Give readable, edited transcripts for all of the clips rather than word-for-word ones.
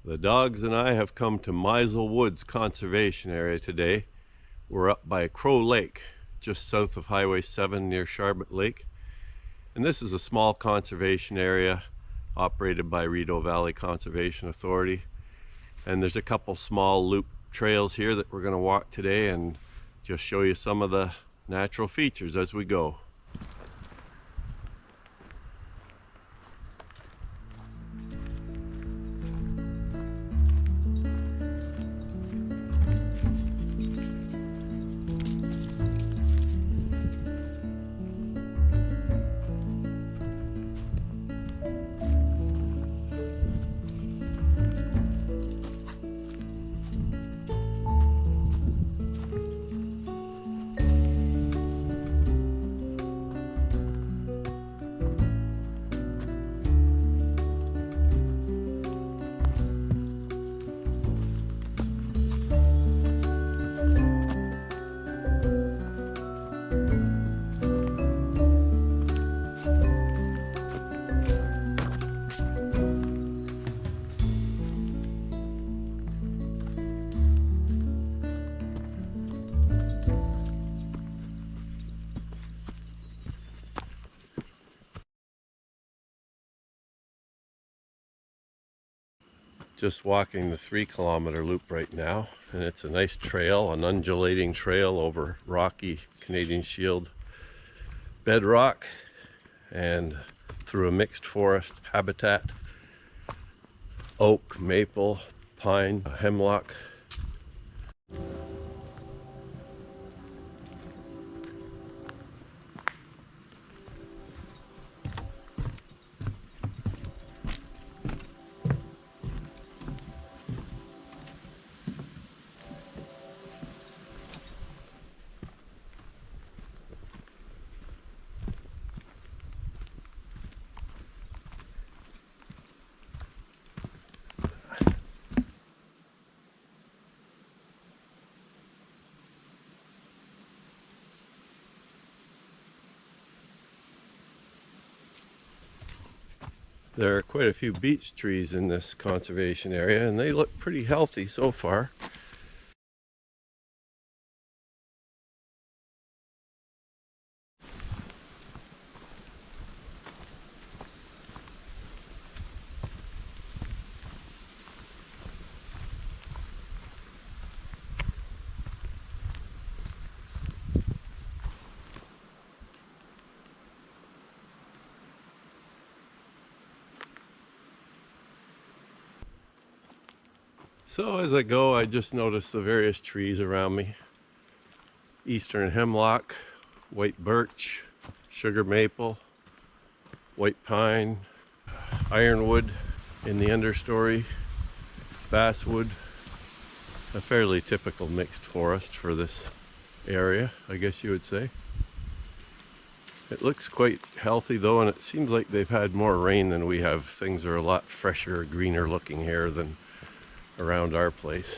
The dogs and I have come to Meisel Woods Conservation Area today. We're up by Crow Lake, just south of Highway 7 near Charlotte Lake. And this is a small conservation area operated by Rideau Valley Conservation Authority. And there's a couple small loop trails here that we're going to walk today and just show you some of the natural features as we go. Just walking the 3-kilometer loop right now, and it's a nice trail, an undulating trail over rocky Canadian Shield bedrock and through a mixed forest habitat: oak, maple, pine, hemlock. There are quite a few beech trees in this conservation area, and they look pretty healthy so far. So as I go, I just notice the various trees around me: eastern hemlock, white birch, sugar maple, white pine, ironwood in the understory, basswood. A fairly typical mixed forest for this area, I guess you would say. It looks quite healthy though, and it seems like they've had more rain than we have. Things are a lot fresher, greener looking here than around our place.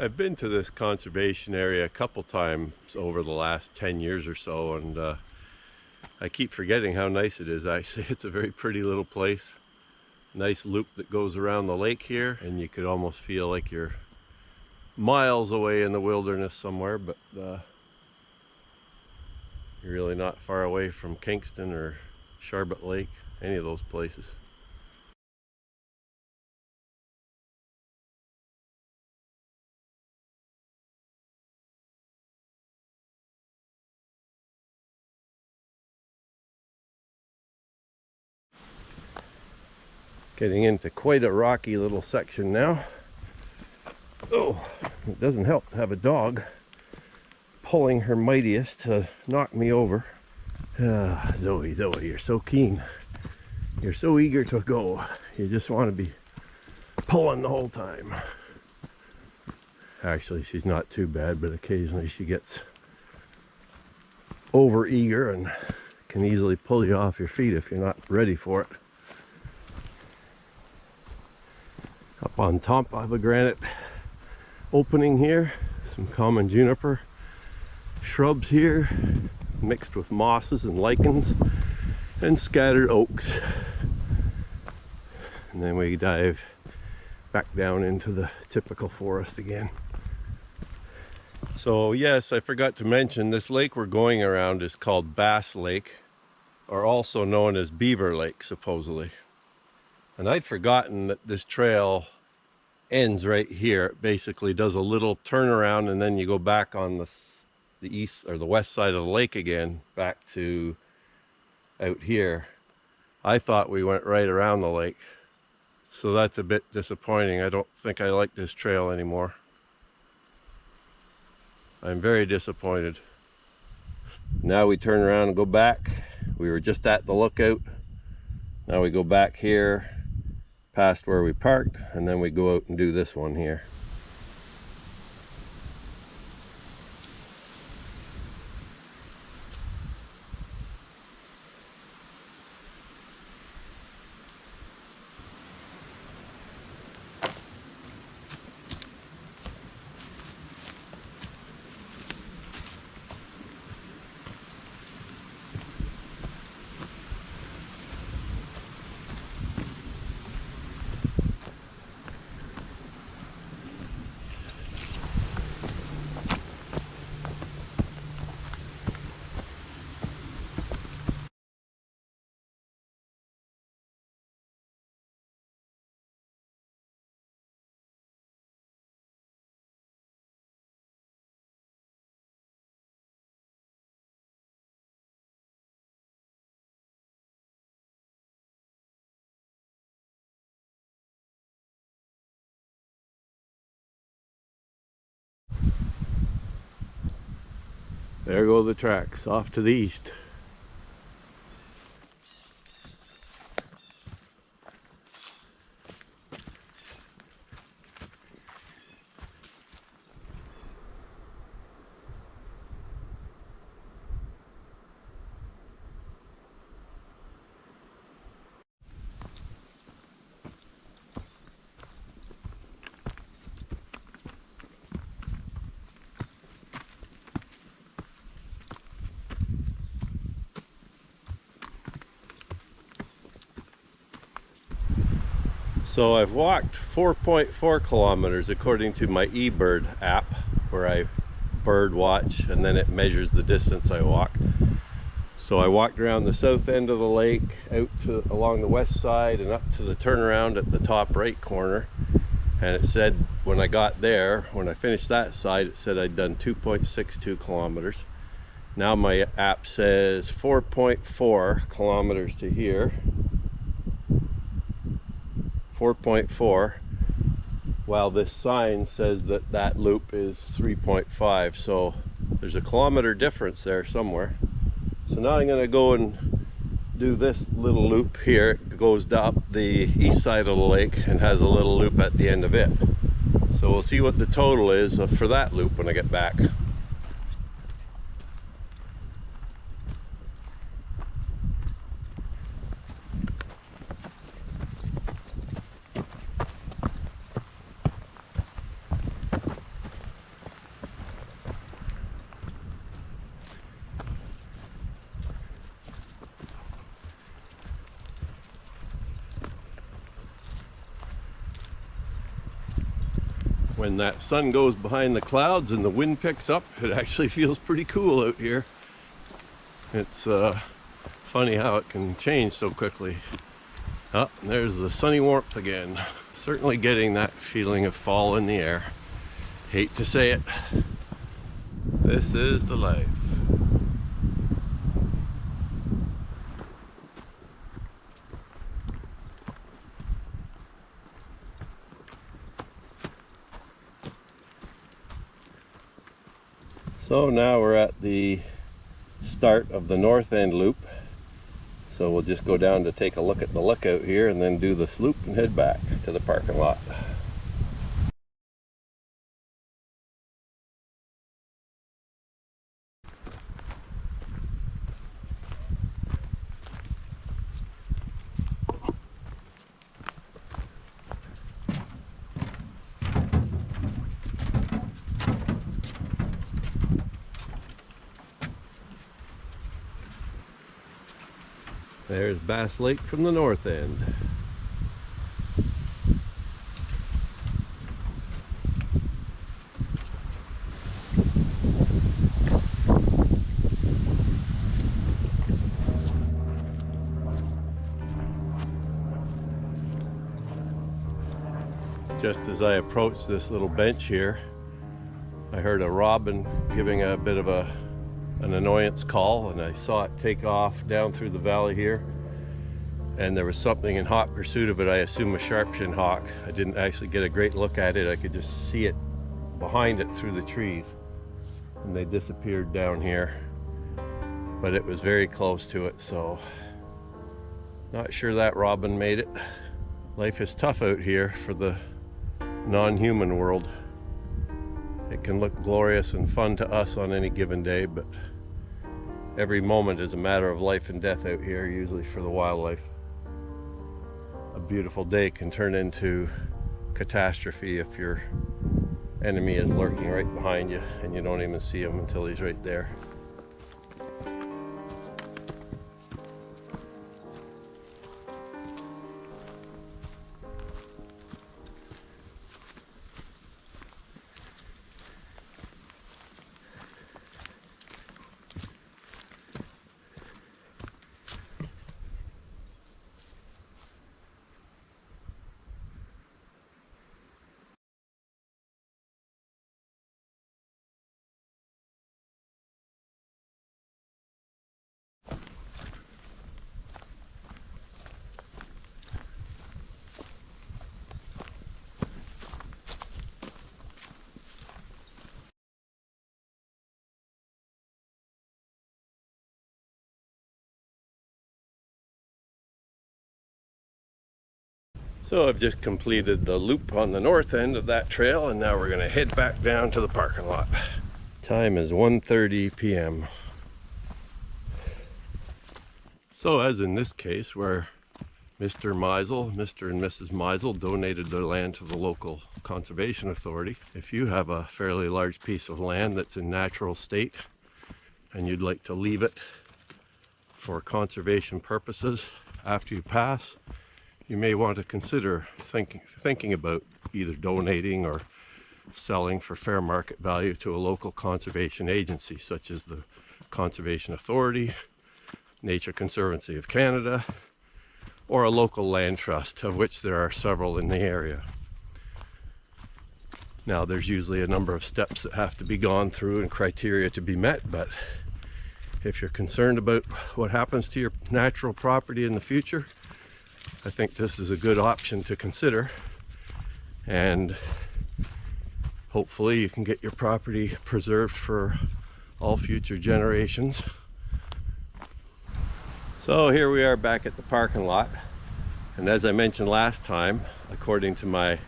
I've been to this conservation area a couple times over the last 10 years or so, and I keep forgetting how nice it is. Actually, it's a very pretty little place. Nice loop that goes around the lake here, and you could almost feel like you're miles away in the wilderness somewhere, but you're really not far away from Kingston or Sharbot Lake, any of those places. Getting into quite a rocky little section now. Oh, it doesn't help to have a dog pulling her mightiest to knock me over. Zoe, you're so keen. You're so eager to go. You just want to be pulling the whole time. Actually, she's not too bad, but occasionally she gets over eager and can easily pull you off your feet if you're not ready for it. Up on top of a granite opening here, some common juniper shrubs here, mixed with mosses and lichens and scattered oaks. And then we dive back down into the typical forest again. So yes, I forgot to mention, this lake we're going around is called Bass Lake, or also known as Beaver Lake, supposedly. And I'd forgotten that this trail ends right here. It basically does a little turnaround, and then you go back on the east or the west side of the lake again, back to out here. I thought we went right around the lake, so that's a bit disappointing. I don't think I like this trail anymore. I'm very disappointed. Now we turn around and go back. We were just at the lookout. Now we go back here past where we parked, and then we go out and do this one here. There go the tracks off to the east. So I've walked 4.4 kilometers according to my eBird app, where I bird watch and then it measures the distance I walk. So I walked around the south end of the lake, out to along the west side and up to the turnaround at the top right corner. And it said when I got there, when I finished that side, it said I'd done 2.62 kilometers. Now my app says 4.4 kilometers to here. 4.4, while this sign says that that loop is 3.5, so there's a kilometer difference there somewhere. So now I'm going to go and do this little loop here. It goes up the east side of the lake and has a little loop at the end of it. So we'll see what the total is for that loop when I get back. when that sun goes behind the clouds and the wind picks up, it actually feels pretty cool out here. It's funny how it can change so quickly. Oh, there's the sunny warmth again. Certainly getting that feeling of fall in the air. Hate to say it. This is the life. So now we're at the start of the north end loop. So we'll just go down to take a look at the lookout here and then do this loop and head back to the parking lot. There's Bass Lake from the north end. Just as I approached this little bench here, I heard a robin giving a bit of an annoyance call, and I saw it take off down through the valley here, and there was something in hot pursuit of it. I assume a sharp-shinned hawk. I didn't actually get a great look at it. I could just see it behind it through the trees, and they disappeared down here, but it was very close to it, so not sure that robin made it. Life is tough out here for the non-human world. It can look glorious and fun to us on any given day, but every moment is a matter of life and death out here, usually for the wildlife. A beautiful day can turn into catastrophe if your enemy is lurking right behind you and you don't even see him until he's right there. So I've just completed the loop on the north end of that trail, and now we're going to head back down to the parking lot. Time is 1:30 p.m. So as in this case where Mr. and Mrs. Meisel donated their land to the local conservation authority, if you have a fairly large piece of land that's in natural state and you'd like to leave it for conservation purposes after you pass, you may want to consider thinking about either donating or selling for fair market value to a local conservation agency such as the Conservation Authority, Nature Conservancy of Canada, or a local land trust, of which there are several in the area. Now, there's usually a number of steps that have to be gone through and criteria to be met, but if you're concerned about what happens to your natural property in the future, I think this is a good option to consider, and hopefully you can get your property preserved for all future generations. So here we are back at the parking lot, and as I mentioned last time, according to my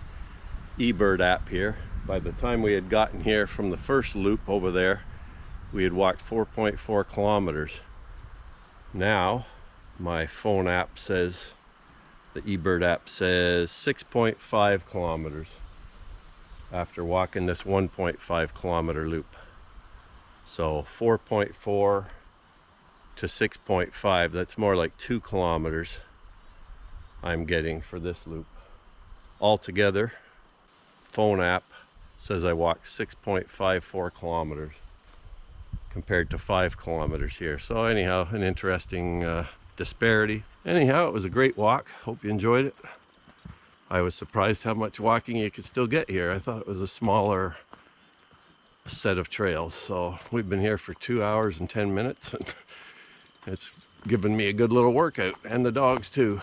eBird app here, by the time we had gotten here from the first loop over there, we had walked 4.4 kilometers. Now my phone app says, the eBird app says 6.5 kilometers after walking this 1.5 kilometer loop. So 4.4 to 6.5, that's more like 2 kilometers I'm getting for this loop. Altogether, phone app, says I walked 6.54 kilometers compared to 5 kilometers here. So anyhow, an interesting disparity. Anyhow, it was a great walk. Hope you enjoyed it. I was surprised how much walking you could still get here. I thought it was a smaller set of trails. So we've been here for 2 hours and 10 minutes, and it's given me a good little workout, and the dogs too.